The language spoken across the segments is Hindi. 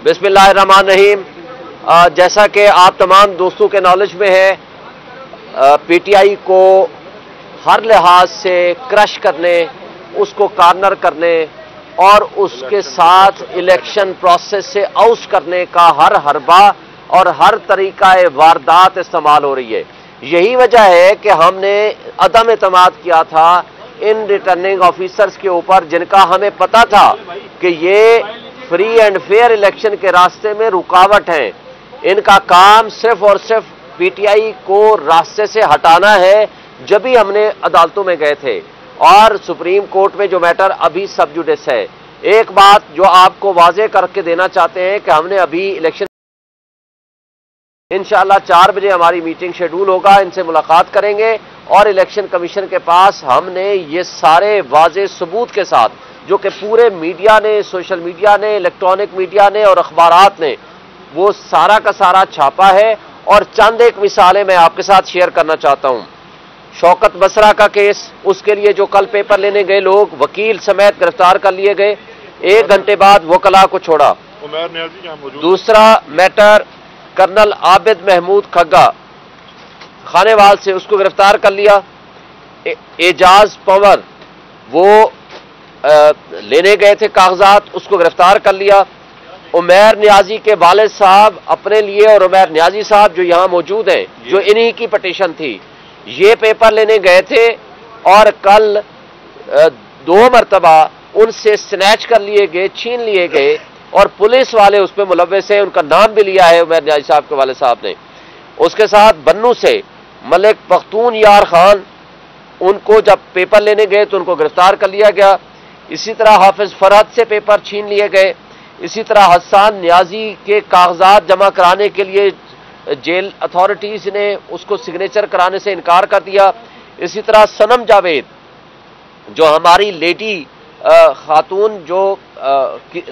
बिस्मिल्लाहिर्रहमानिर्रहीम। जैसा कि आप तमाम दोस्तों के नॉलेज में है, पीटीआई को हर लिहाज से क्रश करने, उसको कॉर्नर करने और उसके साथ इलेक्शन प्रोसेस से आउट करने का हर हरबा और हर तरीका वारदात इस्तेमाल हो रही है। यही वजह है कि हमने अदम एतमाद किया था इन रिटर्निंग ऑफिसर्स के ऊपर, जिनका हमें पता था कि ये फ्री एंड फेयर इलेक्शन के रास्ते में रुकावट हैं। इनका काम सिर्फ और सिर्फ पीटीआई को रास्ते से हटाना है। जब भी हमने अदालतों में गए थे और सुप्रीम कोर्ट में जो मैटर अभी सब जुडिस है, एक बात जो आपको वाजे करके देना चाहते हैं कि हमने अभी इलेक्शन इंशाअल्लाह 4 बजे हमारी मीटिंग शेड्यूल होगा, इनसे मुलाकात करेंगे और इलेक्शन कमीशन के पास हमने ये सारे वाजे सबूत के साथ, जो कि पूरे मीडिया ने, सोशल मीडिया ने, इलेक्ट्रॉनिक मीडिया ने और अखबारात ने वो सारा का सारा छापा है। और चंद एक मिसालें मैं आपके साथ शेयर करना चाहता हूं। शौकत बसरा का केस, उसके लिए जो कल पेपर लेने गए लोग वकील समेत गिरफ्तार कर लिए गए, 1 घंटे बाद वकला को छोड़ा। दूसरा मैटर कर्नल आबिद महमूद खग्गा खानेवाल से, उसको गिरफ्तार कर लिया। एजाज पंवर वो लेने गए थे कागजात, उसको गिरफ्तार कर लिया। उमैर नियाजी के वालिद साहब अपने लिए, और उमैर नियाजी साहब जो यहां मौजूद हैं, जो इन्हीं की पटिशन थी, ये पेपर लेने गए थे और कल 2 मरतबा उनसे स्नैच कर लिए गए, छीन लिए गए और पुलिस वाले उस पर मुलव्वस है। उनका नाम भी लिया है उमैर नियाजी साहब के वालिद साहब ने। उसके साथ बन्नू से मलिक पख्तून यार खान, उनको जब पेपर लेने गए तो उनको गिरफ्तार कर लिया गया। इसी तरह हाफिज फरहद से पेपर छीन लिए गए। इसी तरह हसन नियाजी के कागजात जमा कराने के लिए जेल अथॉरिटीज ने उसको सिग्नेचर कराने से इनकार कर दिया। इसी तरह सनम जावेद जो हमारी लेडी खातून जो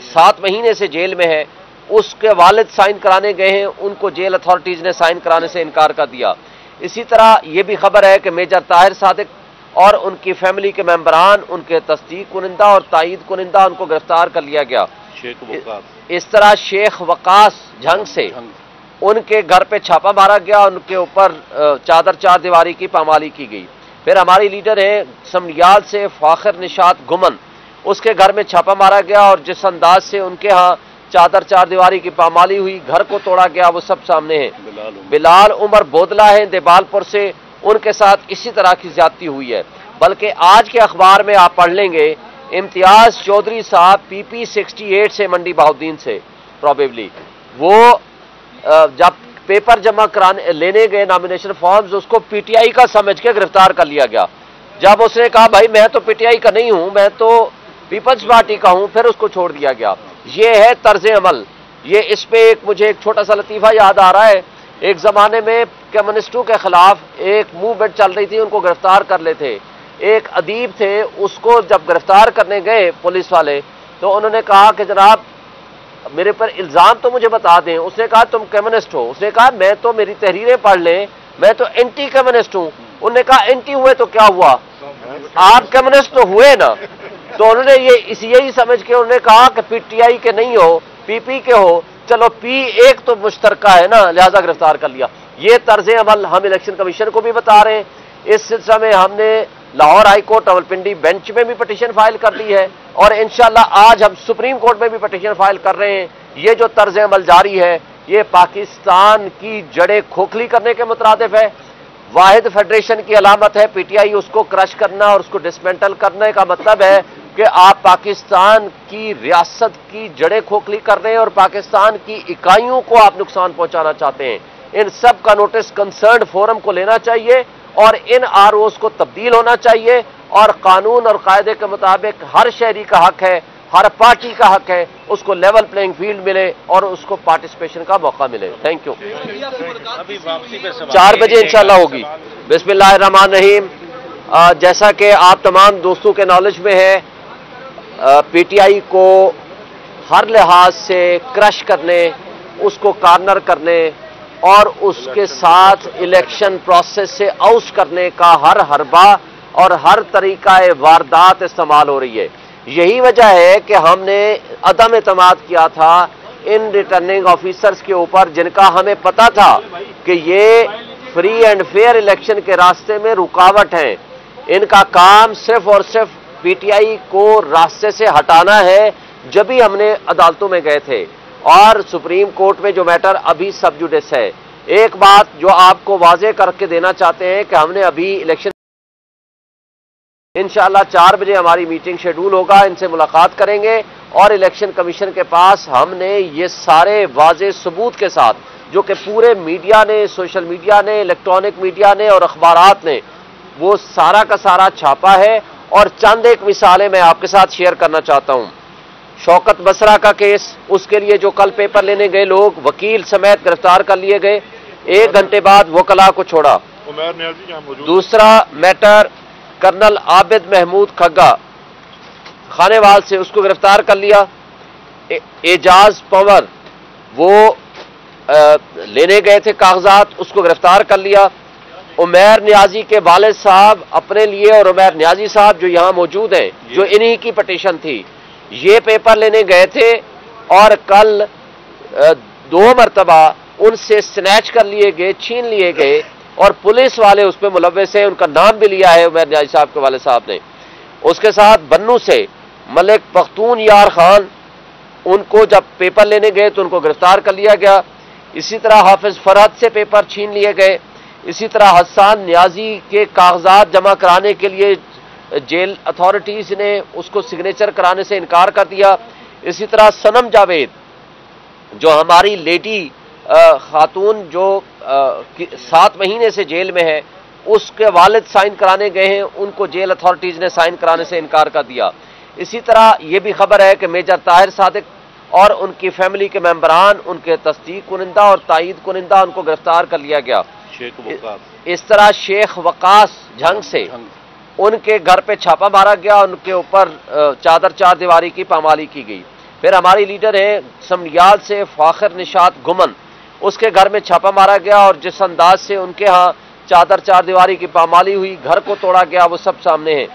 7 महीने से जेल में है, उसके वालिद साइन कराने गए हैं, उनको जेल अथॉरिटीज ने साइन कराने से इनकार कर दिया। इसी तरह यह भी खबर है कि मेजर ताहिर सादिक और उनकी फैमिली के मेंबरान, उनके तस्दीक कुनिंदा और तायीद कुनिंदा, उनको गिरफ्तार कर लिया गया। इस तरह शेख वकास झंग से उनके घर पे छापा मारा गया, उनके ऊपर चार दीवारी की पामाली की गई। फिर हमारी लीडर है समनियाल से फाखिर निशात गुमन, उसके घर में छापा मारा गया और जिस अंदाज से उनके यहाँ चार दीवारी की पामाली हुई, घर को तोड़ा गया, वो सब सामने है। बिलाल उमर बोदला है देवालपुर से, उनके साथ इसी तरह की ज्यादती हुई है। बल्कि आज के अखबार में आप पढ़ लेंगे, इम्तियाज चौधरी साहब PP 68 से, मंडी बहाउद्दीन से प्रोबेबली, वो जब पेपर जमा कराने लेने गए नॉमिनेशन फॉर्म्स, उसको पीटीआई का समझ के गिरफ्तार कर लिया गया। जब उसने कहा भाई मैं तो पीटीआई का नहीं हूं, मैं तो पीपल्स पार्टी का हूं, फिर उसको छोड़ दिया गया। ये है तर्ज अमल। ये इस पे मुझे एक छोटा सा लतीफा याद आ रहा है। एक जमाने में कम्युनिस्टों के खिलाफ एक मूवमेंट चल रही थी, उनको गिरफ्तार कर लेते। एक अदीब थे, उसको जब गिरफ्तार करने गए पुलिस वाले, तो उन्होंने कहा कि जनाब मेरे पर इल्जाम तो मुझे बता दें। उसने कहा तुम कम्युनिस्ट हो? उसने कहा मैं तो, मेरी तहरीरें पढ़ लें, मैं तो एंटी कम्युनिस्ट हूं। उन्होंने कहा एंटी हुए तो क्या हुआ, आप कम्युनिस्ट तो हुए ना। तो उन्होंने यही समझ के उन्होंने कहा कि पीटीआई के नहीं हो, पीपी के हो, चलो पी एक तो मुश्तरका है ना, लिहाजा गिरफ्तार कर लिया। ये तर्ज अमल हम इलेक्शन कमीशन को भी बता रहे हैं। इस सिलसिले में हमने Lahore high court Rawalpindi bench में भी पटिशन फाइल कर दी है और इंशाअल्लाह आज हम सुप्रीम कोर्ट में भी पटिशन फाइल कर रहे हैं। ये जो तर्ज अमल जारी है, ये पाकिस्तान की जड़ें खोखली करने के मुतरादिफ है। वाहिद फेडरेशन की अलामत है पीटीआई, उसको क्रश करना और उसको डिसमेंटल करने का मतलब है कि आप पाकिस्तान की रियासत की जड़ें खोखली कर रहे हैं और पाकिस्तान की इकाइयों को आप नुकसान पहुंचाना चाहते हैं। इन सब का नोटिस कंसर्न्ड फोरम को लेना चाहिए और इन आरओस को तब्दील होना चाहिए और कानून और कायदे के मुताबिक हर शहरी का हक है, हर पार्टी का हक है, उसको लेवल प्लेइंग फील्ड मिले और उसको पार्टिसिपेशन का मौका मिले। Thank you. 4 बजे इंशाल्लाह होगी। बिस्मिल्लाहिर्रहमानिर्रहीम। जैसा कि आप तमाम दोस्तों के नॉलेज में है, पीटीआई को हर लिहाज से क्रश करने, उसको कॉर्नर करने और उसके साथ इलेक्शन प्रोसेस से आउट करने का हर हरबा और हर तरीका वारदात इस्तेमाल हो रही है। यही वजह है कि हमने अदम एतमाद किया था इन रिटर्निंग ऑफिसर्स के ऊपर, जिनका हमें पता था कि ये फ्री एंड फेयर इलेक्शन के रास्ते में रुकावट हैं। इनका काम सिर्फ और सिर्फ पीटीआई को रास्ते से हटाना है। जब भी हमने अदालतों में गए थे और सुप्रीम कोर्ट में जो मैटर अभी सब जुडिस है, एक बात जो आपको वाजे करके देना चाहते हैं कि हमने अभी इलेक्शन, इंशाअल्लाह 4 बजे हमारी मीटिंग शेड्यूल होगा, इनसे मुलाकात करेंगे और इलेक्शन कमीशन के पास हमने ये सारे वाजे सबूत के साथ, जो कि पूरे मीडिया ने, सोशल मीडिया ने, इलेक्ट्रॉनिक मीडिया ने और अखबारात ने वो सारा का सारा छापा है। और चंद एक मिसालें मैं आपके साथ शेयर करना चाहता हूं। शौकत बसरा का केस, उसके लिए जो कल पेपर लेने गए लोग वकील समेत गिरफ्तार कर लिए गए, 1 घंटे बाद वकला को छोड़ा। दूसरा मैटर कर्नल आबिद महमूद खग्गा खानेवाल से, उसको गिरफ्तार कर लिया। एजाज पंवर वो लेने गए थे कागजात, उसको गिरफ्तार कर लिया। उमैर नियाजी के वालिद साहब अपने लिए, और उमैर नियाजी साहब जो यहां मौजूद हैं, जो इन्हीं की पटिशन थी, ये पेपर लेने गए थे और कल 2 मरतबा उनसे स्नैच कर लिए गए, छीन लिए गए और पुलिस वाले उस पर मुलव्वस है। उनका नाम भी लिया है उमैर नियाजी साहब के वालिद साहब ने। उसके साथ बन्नू से मलिक पख्तून यार खान, उनको जब पेपर लेने गए तो उनको गिरफ्तार कर लिया गया। इसी तरह हाफिज फरहद से पेपर छीन लिए गए। इसी तरह हसन नियाजी के कागजात जमा कराने के लिए जेल अथॉरिटीज ने उसको सिग्नेचर कराने से इनकार कर दिया। इसी तरह सनम जावेद जो हमारी लेडी खातून जो 7 महीने से जेल में है, उसके वालिद साइन कराने गए हैं, उनको जेल अथॉरिटीज ने साइन कराने से इनकार कर दिया। इसी तरह यह भी खबर है कि मेजर ताहिर सादिक और उनकी फैमिली के मेंबरान, उनके तस्दीक कुनिंदा और तायीद कुनिंदा, उनको गिरफ्तार कर लिया गया। इस तरह शेख वकास झंग से उनके घर पे छापा मारा गया, उनके ऊपर चादर 4 दीवारी की पामाली की गई। फिर हमारी लीडर है समनियाल से फाखिर निशात गुमन, उसके घर में छापा मारा गया और जिस अंदाज से उनके यहाँ चादर 4 दीवारी की पामाली हुई, घर को तोड़ा गया, वो सब सामने है।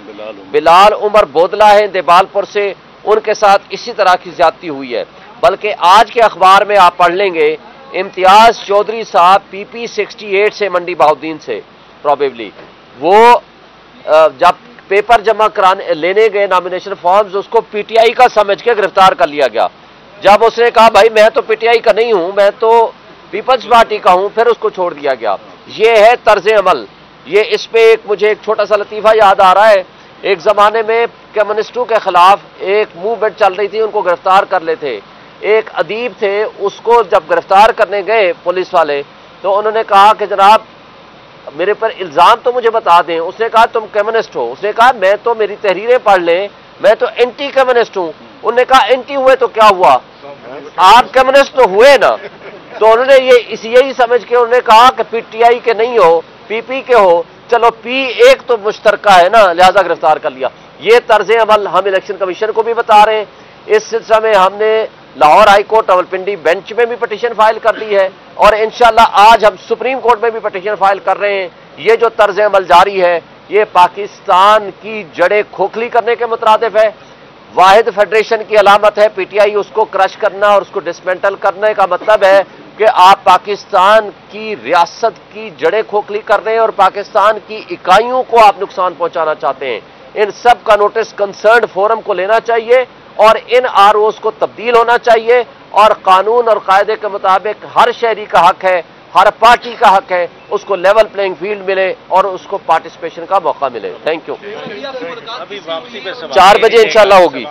बिलाल उमर बोदला है देबालपुर से, उनके साथ इसी तरह की ज्यादती हुई है। बल्कि आज के अखबार में आप पढ़ लेंगे, इम्तियाज चौधरी साहब PP 68 से मंडी बहाउद्दीन से प्रोबेबली, वो जब पेपर जमा कराने लेने गए नॉमिनेशन फॉर्म्स, उसको पीटीआई का समझ के गिरफ्तार कर लिया गया। जब उसने कहा भाई मैं तो पीटीआई का नहीं हूं, मैं तो पीपल्स पार्टी का हूं, फिर उसको छोड़ दिया गया। ये है तर्ज अमल। ये इस पे मुझे एक छोटा सा लतीफा याद आ रहा है। एक जमाने में कम्युनिस्टों के खिलाफ एक मूवमेंट चल रही थी, उनको गिरफ्तार कर लेते। एक अदीब थे, उसको जब गिरफ्तार करने गए पुलिस वाले, तो उन्होंने कहा कि जनाब मेरे पर इल्जाम तो मुझे बता दें। उसने कहा तुम कम्युनिस्ट हो? उसने कहा मैं तो, मेरी तहरीरें पढ़ लें, मैं तो एंटी कम्युनिस्ट हूं। उन्होंने कहा एंटी हुए तो क्या हुआ, आप कम्युनिस्ट तो हुए ना। तो उन्होंने यही समझ के उन्होंने कहा कि पीटीआई के नहीं हो, PP के हो, चलो P एक तो मुश्तरका है ना, लिहाजा गिरफ्तार कर लिया। ये तर्ज अमल हम इलेक्शन कमीशन को भी बता रहे हैं। इस सिलसिले में हमने Lahore high court Rawalpindi bench में भी पटिशन फाइल कर दी है और इंशाल्लाह आज हम सुप्रीम कोर्ट में भी पटिशन फाइल कर रहे हैं। ये जो तर्ज अमल जारी है, ये पाकिस्तान की जड़ें खोखली करने के मुतरादिफ है। वाहिद फेडरेशन की अलामत है पीटीआई, उसको क्रश करना और उसको डिसमेंटल करने का मतलब है कि आप पाकिस्तान की रियासत की जड़ें खोखली कर रहे हैं और पाकिस्तान की इकाइयों को आप नुकसान पहुंचाना चाहते हैं। इन सब का नोटिस कंसर्न्ड फोरम को लेना चाहिए और इन ROs को तब्दील होना चाहिए और कानून और कायदे के मुताबिक हर शहरी का हक है, हर पार्टी का हक है, उसको लेवल प्लेइंग फील्ड मिले और उसको पार्टिसिपेशन का मौका मिले। Thank you. 4 बजे इंशाल्लाह होगी।